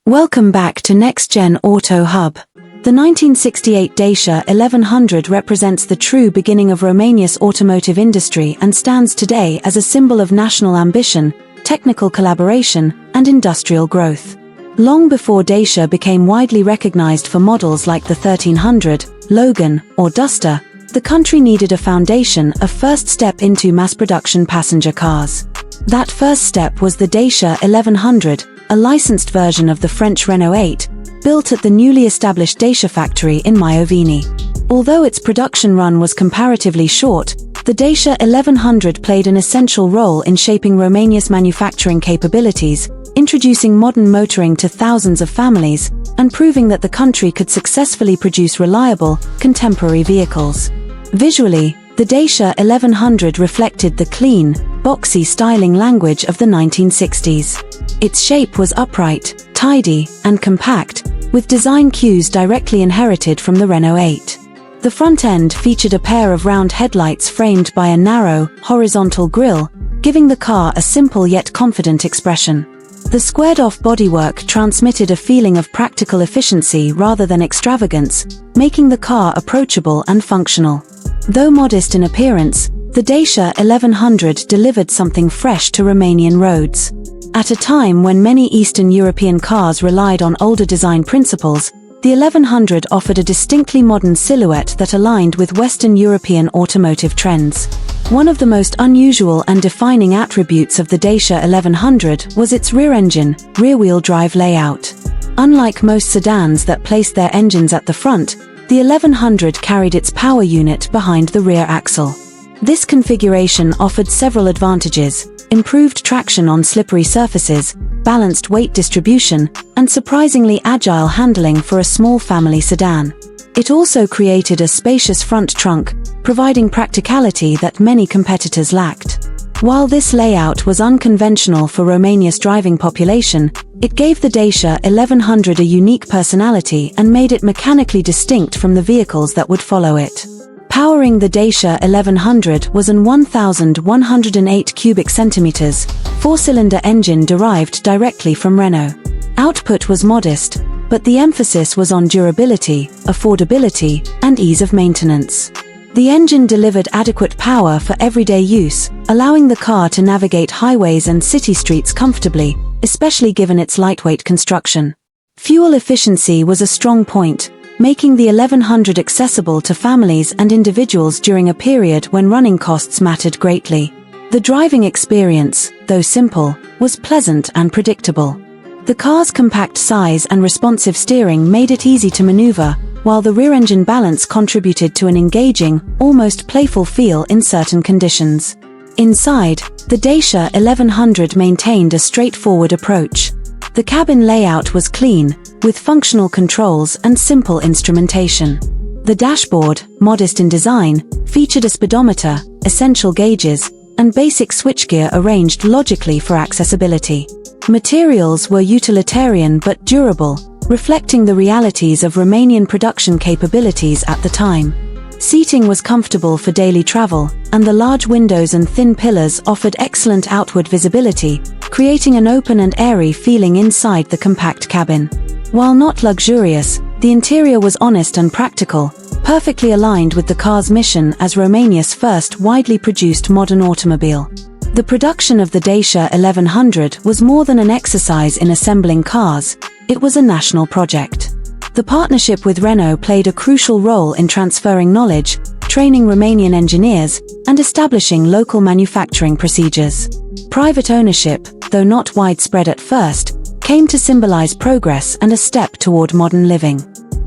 Welcome back to Next Gen Auto Hub. The 1968 Dacia 1100 represents the true beginning of Romania's automotive industry and stands today as a symbol of national ambition, technical collaboration, and industrial growth. Long before Dacia became widely recognized for models like the 1300, Logan, or Duster, the country needed a foundation, a first step into mass-production passenger cars. That first step was the Dacia 1100, a licensed version of the French Renault 8, built at the newly established Dacia factory in Mioveni. Although its production run was comparatively short, the Dacia 1100 played an essential role in shaping Romania's manufacturing capabilities, introducing modern motoring to thousands of families, and proving that the country could successfully produce reliable, contemporary vehicles. Visually, the Dacia 1100 reflected the clean, boxy styling language of the 1960s. Its shape was upright, tidy, and compact, with design cues directly inherited from the Renault 8. The front end featured a pair of round headlights framed by a narrow, horizontal grille, giving the car a simple yet confident expression. The squared-off bodywork transmitted a feeling of practical efficiency rather than extravagance, making the car approachable and functional. Though modest in appearance, the Dacia 1100 delivered something fresh to Romanian roads. At a time when many Eastern European cars relied on older design principles, the 1100 offered a distinctly modern silhouette that aligned with Western European automotive trends. One of the most unusual and defining attributes of the Dacia 1100 was its rear engine, rear-wheel drive layout. Unlike most sedans that placed their engines at the front, the 1100 carried its power unit behind the rear axle. This configuration offered several advantages: improved traction on slippery surfaces, balanced weight distribution, and surprisingly agile handling for a small family sedan. It also created a spacious front trunk, providing practicality that many competitors lacked. While this layout was unconventional for Romania's driving population, it gave the Dacia 1100 a unique personality and made it mechanically distinct from the vehicles that would follow it. Powering the Dacia 1100 was an 1,108 cubic centimeters, four-cylinder engine derived directly from Renault. Output was modest, but the emphasis was on durability, affordability, and ease of maintenance. The engine delivered adequate power for everyday use, allowing the car to navigate highways and city streets comfortably, especially given its lightweight construction. Fuel efficiency was a strong point, making the 1100 accessible to families and individuals during a period when running costs mattered greatly. The driving experience, though simple, was pleasant and predictable. The car's compact size and responsive steering made it easy to maneuver, while the rear-engine balance contributed to an engaging, almost playful feel in certain conditions. Inside, the Dacia 1100 maintained a straightforward approach. The cabin layout was clean, with functional controls and simple instrumentation. The dashboard, modest in design, featured a speedometer, essential gauges, and basic switchgear arranged logically for accessibility. Materials were utilitarian but durable, reflecting the realities of Romanian production capabilities at the time. Seating was comfortable for daily travel, and the large windows and thin pillars offered excellent outward visibility, creating an open and airy feeling inside the compact cabin. While not luxurious, the interior was honest and practical, perfectly aligned with the car's mission as Romania's first widely produced modern automobile. The production of the Dacia 1100 was more than an exercise in assembling cars, it was a national project. The partnership with Renault played a crucial role in transferring knowledge, training Romanian engineers, and establishing local manufacturing procedures. Private ownership, though not widespread at first, came to symbolize progress and a step toward modern living.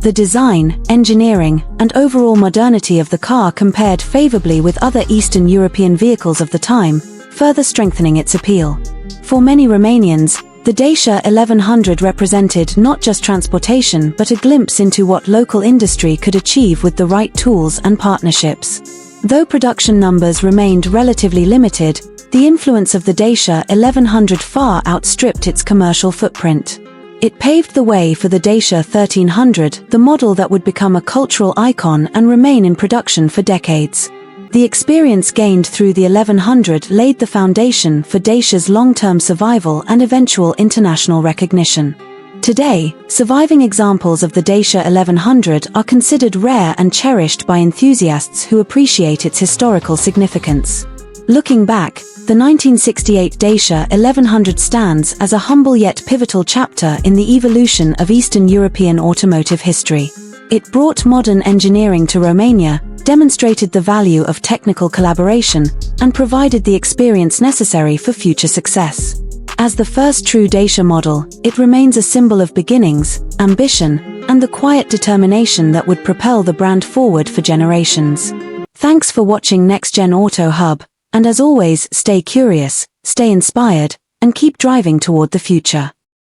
The design, engineering, and overall modernity of the car compared favorably with other Eastern European vehicles of the time, further strengthening its appeal. For many Romanians, the Dacia 1100 represented not just transportation but a glimpse into what local industry could achieve with the right tools and partnerships. Though production numbers remained relatively limited, the influence of the Dacia 1100 far outstripped its commercial footprint. It paved the way for the Dacia 1300, the model that would become a cultural icon and remain in production for decades. The experience gained through the 1100 laid the foundation for Dacia's long-term survival and eventual international recognition. Today, surviving examples of the Dacia 1100 are considered rare and cherished by enthusiasts who appreciate its historical significance. Looking back, the 1968 Dacia 1100 stands as a humble yet pivotal chapter in the evolution of Eastern European automotive history. It brought modern engineering to Romania, demonstrated the value of technical collaboration, and provided the experience necessary for future success. As the first true Dacia model, it remains a symbol of beginnings, ambition, and the quiet determination that would propel the brand forward for generations. Thanks for watching Next Gen Auto Hub, and as always, stay curious, stay inspired, and keep driving toward the future.